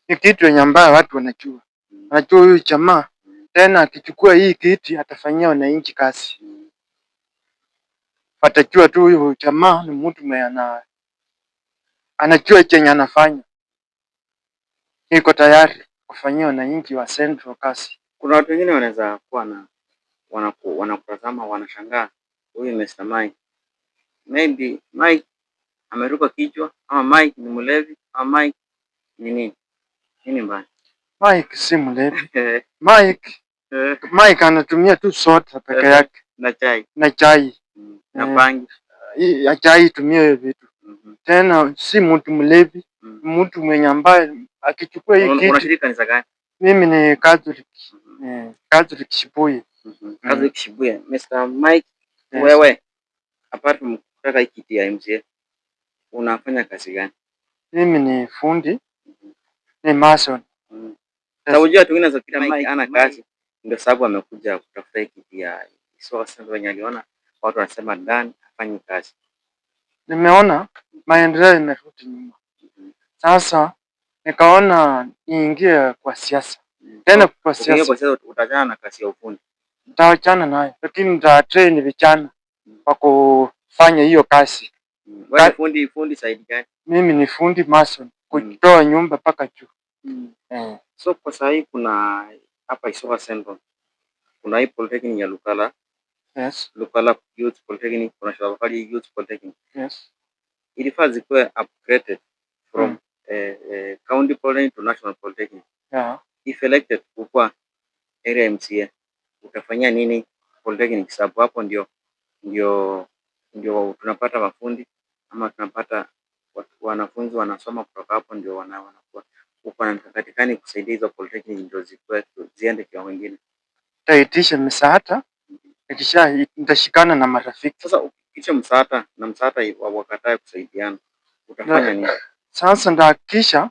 ni kitu yenye ambayo watu wanajua huyu jamaa tena akichukua hii kiti atafanyia wananchi kazi. Watajua tu huyu jamaa ni mtu mwenye anajua chenye anafanya, iko tayari kufanyia wananchi wa Central kazi. Kuna watu wengine wanaweza kuwa wanakutazama wanashangaa, huyu Mr. Mike maybe Mike ameruka kichwa ama Mike ni mlevi ama Mike ni nini mbaya? Mike si mlevi. Mike anatumia tu soda peke yake na chai na bangi. Chai tumia hiyo vitu. Tena si mtu mlevi, mtu mwenye ambaye akichukua hii kitu. Unashiriki kanisa gani? Mimi ni Catholic. Catholic Shibuya. Catholic Shibuya. Mr. Mike, wewe apart from kutaka hii kiti ya MCA unafanya kazi gani? Mimi ni fundi. Ni mason. Sababu watu wengine wanafikiri Mike ana kazi ndio sababu amekuja kutafuta hii kiti ya Soka Central, wenye aliona watu wanasema Dan afanye kazi. Nimeona maendeleo yamerudi nyuma. Sasa nikaona niingie kwa siasa. Tena kwa siasa utaachana na kazi ya ufundi. Nitaachana nayo, lakini nitatrain vijana wa kufanya hiyo kazi. Wewe fundi side gani? Mimi ni fundi mason, kutoa nyumba mpaka juu. So kwa sasa hii kuna hapa Soka Central kuna hii polytechnic ya Lukala. Yes. Lukala Youth Polytechnic, kuna Shabakali Youth Polytechnic. Yes. Ilifaa zikuwe upgraded from county polytechnic to national polytechnic. Yeah. If elected ukua area MCA utafanya nini polytechnic? Sababu hapo ndio tunapata mafundi ama tunapata wanafunzi wanasoma kutoka hapo, ndio wanakuwa uko na katikani kusaidia hizo polytechnic ndio zikuwe ziende kwa wengine. Taitisha msaada, nitashikana na marafiki. Sasa ukitisha msaada na msaada wakatae kusaidiana utafanya nini? Sasa ndahakikisha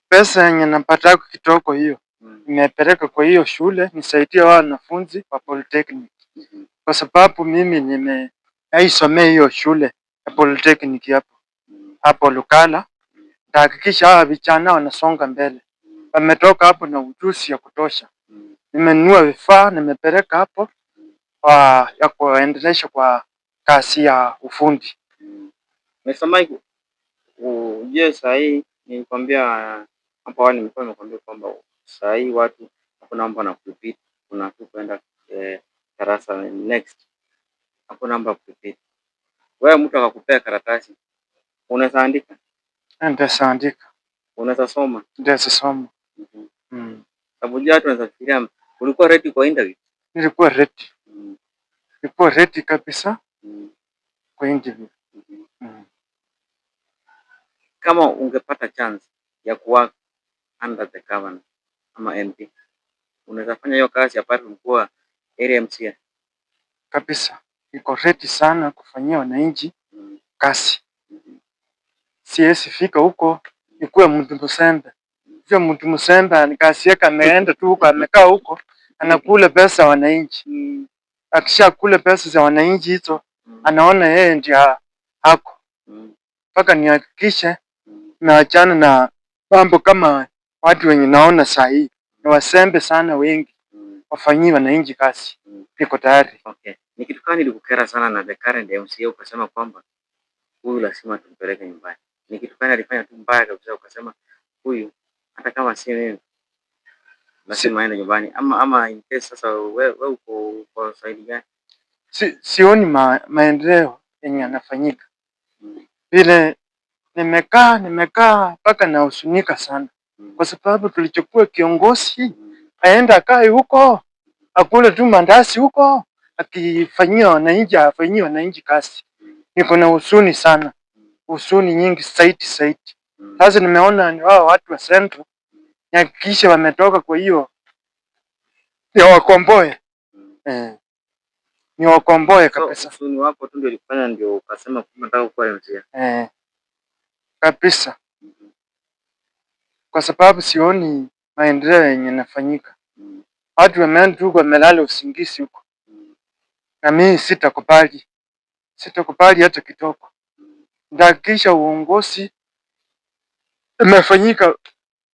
pesa yenye napata kitoko hiyo nimepeleka kwa hiyo shule nisaidie wao wanafunzi wa polytechnic. Kwa sababu mimi nimeisomea hiyo shule ya polytechnic hapo Lukala. Ndahakikisha hawa vijana wanasonga mbele, wametoka hapo na ujuzi ya kutosha. Nimenunua vifaa nimepeleka hapo ya kuendelesha kwa kazi ya ufundi. Mr. Mike, je, saa hii nilikwambia hapo awali, nilikuwa nimekwambia kwamba saa hii watu hakuna mambo na kurepeat, kuna tu kwenda darasa next, hakuna mambo ya kurepeat. Wewe mtu akakupea karatasi unaweza andika? Ndio andika. Unaweza soma? Ndio soma. Sababu watu wanaweza fikiria ulikuwa ready kwa interview. Nilikuwa ready. Nilikuwa ready kabisa kwa interview. Kama ungepata chance ya kuwork under the governor ama MP, unaweza fanya hiyo kazi apart from kuwa area MCA? Kabisa. Niko ready sana kufanyia wananchi kazi. Siwezi fika huko nikuwe mtu msembe. Sio mtu msembe nikasieka ameenda tu huko amekaa huko anakula pesa wananchi. Akisha kula pesa za wananchi hizo anaona yeye ndiye hako. Mpaka nihakikishe naachana na mambo kama watu wenye naona saa hii na wasembe sana wengi, wafanyie wananchi kazi. Niko tayari. Okay. Ni kitu gani ilikukera sana na the current MCA ukasema kwamba huyu lazima tumpeleke nyumbani? Ni kitu gani alifanya tu mbaya kabisa ukasema huyu hata kama si mimi lazima aende nyumbani? Ama in case sasa wewe uko kwa side gani? Sioni maendeleo yenye yanafanyika. Vile nimekaa mpaka nahuzunika sana. Kwa sababu tulichukua kiongozi aenda akae huko akule tu mandazi huko akifanyia wananchi, afanyia wananchi kazi. Niko na huzuni sana, huzuni nyingi zaidi. Sasa nimeona ni wao watu wa Central nihakikishe wametoka kwa hiyo ni wakomboe. Ni wakomboe kabisa. Huzuni wako tu ndio ilifanya ndio ukasema unataka kuwa MCA? Kabisa. Kwa sababu sioni maendeleo yenye yanafanyika. Watu wameenda tu wamelala usingizi huko. Na mimi sitakubali. Sitakubali hata kidogo. Nitahakikisha uongozi imefanyika,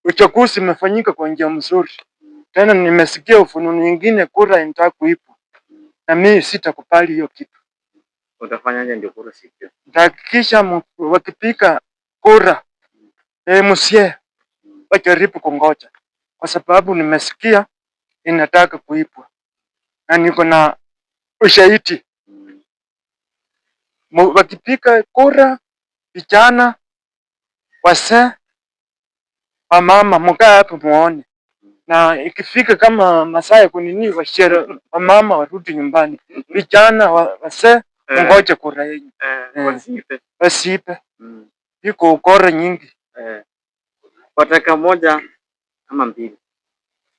uchaguzi imefanyika kwa njia mzuri. Tena nimesikia ufununu nyingine kura inataka kuipo. Na mimi sitakubali hiyo kitu. Utafanyaje ndio kura sipo? Nitahakikisha wakipiga kura MCA wajaribu kungoja. Kwa sababu nimesikia inataka kuipwa. Na niko na ushahidi. Wakipiga kura, vijana, wazee, wamama, mkae hapo muone. Na ikifika kama masaa ya kunini wamama warudi nyumbani. Vijana, wazee, ngoja kura yenu. Wasiipe. Iko ukora nyingi. Kwa dakika moja ama mbili,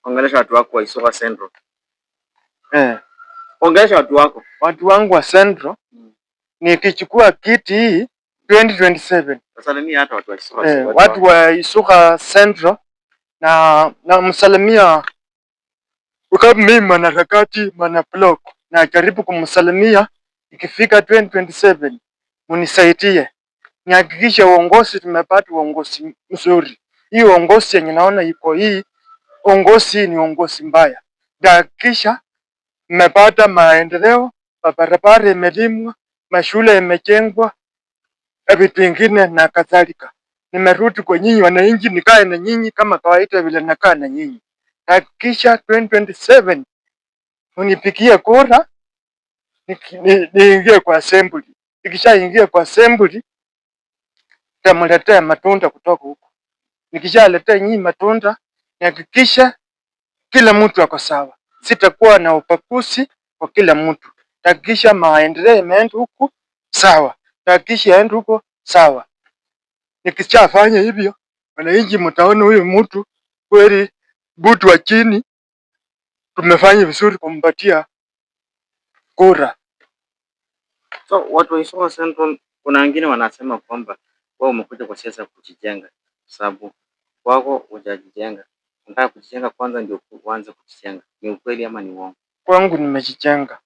ongelesha watu wako wa Isuka Central. Ongelesha watu wako. Watu wangu wa Central, nikichukua kiti hii 2027. Salimia hata watu wa Isuka. Watu wa Isuka Central na msalimia kama mimi mwanaharakati block na jaribu kumsalimia ikifika 2027 munisaidie. Nihakikishe uongozi tumepata uongozi mzuri. Hii uongozi yenye naona iko hii uongozi ni uongozi mbaya. Nihakikisha mmepata maendeleo, barabara imelimwa, mashule imejengwa, vitu vingine na kadhalika. Nimerudi kwa nyinyi wananchi, nikae na nyinyi kama kawaida vile nakaa na nyinyi. Hakikisha 2027 unipigie kura niingie kwa assembly. Nikishaingia kwa assembly nitamletea matunda kutoka huko. Nikishaletea nyinyi matunda nihakikisha kila mtu ako sawa. Sitakuwa na ubaguzi kwa kila mtu. Hakikisha maendeleo yameenda huko sawa. Hakikisha yaenda huko sawa. Nikishafanya hivyo wananchi mtaona huyu mtu kweli mtu wa chini tumefanya vizuri kumpatia kura. So watu wa Isuka Central, kuna wengine wanasema kwamba wao umekuja kwa siasa kujijenga, sababu wako hujajijenga. Unataka kujijenga kwanza ndio uanze kujijenga. Ni ukweli ama ni uongo? Kwangu nimejijenga.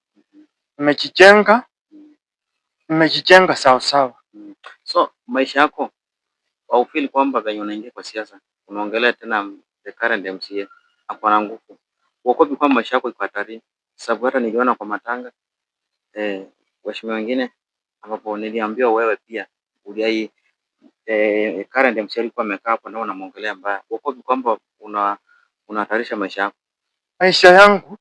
Nimejijenga sawa sawa. So maisha yako haufeel kwamba venye unaingia kwa siasa unaongelea tena the current MCA hapo na nguvu, uogopi kwamba maisha yako iko hatarini? Sababu hata niliona kwa matanga waheshimiwa wengine ambapo niliambiwa wewe pia uliai current MCA alikuwa amekaa hapo na unamwongelea mbaya. Uogopi kwamba unahatarisha maisha yako? Maisha yangu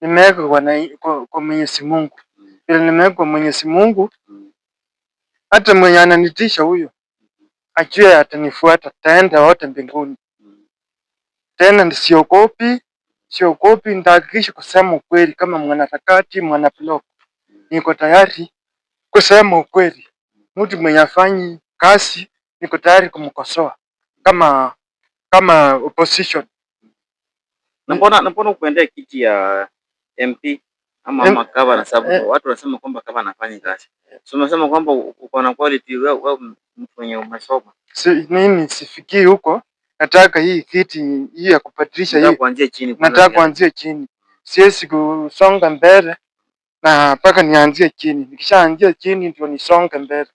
nimeweka kwa Mwenyezi Mungu. Bila nimeweka kwa Mwenyezi Mungu, hata mwenye ananitisha huyo ajue atanifuata, taenda wote mbinguni. Tena siogopi, nitahakikisha kusema ukweli kama mwanaharakati, block. Niko tayari kusema ukweli. Mtu mwenye afanyi kazi niko tayari kumkosoa kama opposition. Na mbona upende kiti ya MP ama gavana? Sababu watu wanasema kwamba gavana anafanya kazi. So unasema kwamba uko na quality, wewe mtu mwenye umesoma. Mimi sifikii huko. Nataka hii kiti hii ya kubadilisha hii. Nataka kuanzia chini. Siwezi kusonga mbele na mpaka nianzie chini. Nikishaanzia chini ndio nisonge mbele.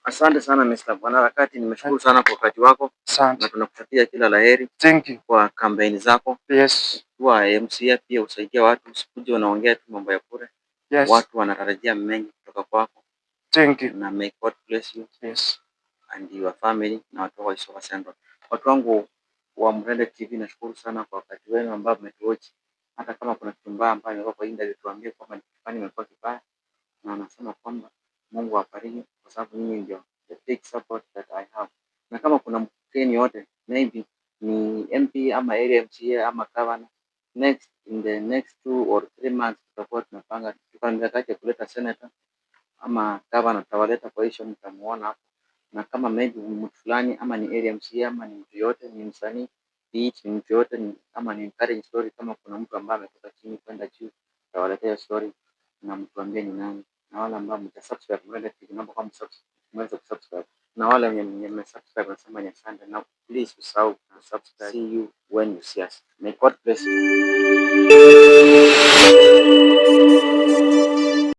Asante sana Mr. Mwanaharakati, nimeshukuru sana kwa wakati wako. Asante. Na tunakutakia kila laheri. Thank you. Kwa kampeni zako. Yes. Kwa MCA pia usaidia watu, usikuje unaongea tu mambo ya bure. Yes. Watu wanatarajia mengi kutoka kwako. Thank you. Na may God bless you. Yes. And your family na watu wa Isuka Central. Watu wangu wa Mrende TV, nashukuru sana kwa wakati wenu ambao mmetuwatch. Hata kama kuna kitu mbaya ambayo imekuwa kwa internet, tuambie kwamba kifani imekuwa kibaya, na anasema kwamba Mungu awabariki kwa sababu nyinyi ndio the big support that I have. Na kama kuna mkeni yote maybe ni MP ama area MCA ama governor, in the next 2 or 3 months tutakuwa tunapanga mikakati ya kuleta senator ama governor, tutawaleta kwa hiyo mtamuona hapo, na kama maybe mtu fulani ama ni area MCA ama ni mtu yote, ni msanii beach, ni mtu yote ama ni encourage story, kama kuna mtu ambaye ametoka chini kwenda juu, tutawaletea story na mtuambie ni nani. Na wale ambao mtasubscribe Murenda TV, naomba kama subscribe, na wale wenye mmesubscribe nasema ni asante, na please usahau subscribe. See you when you see us. May God bless you.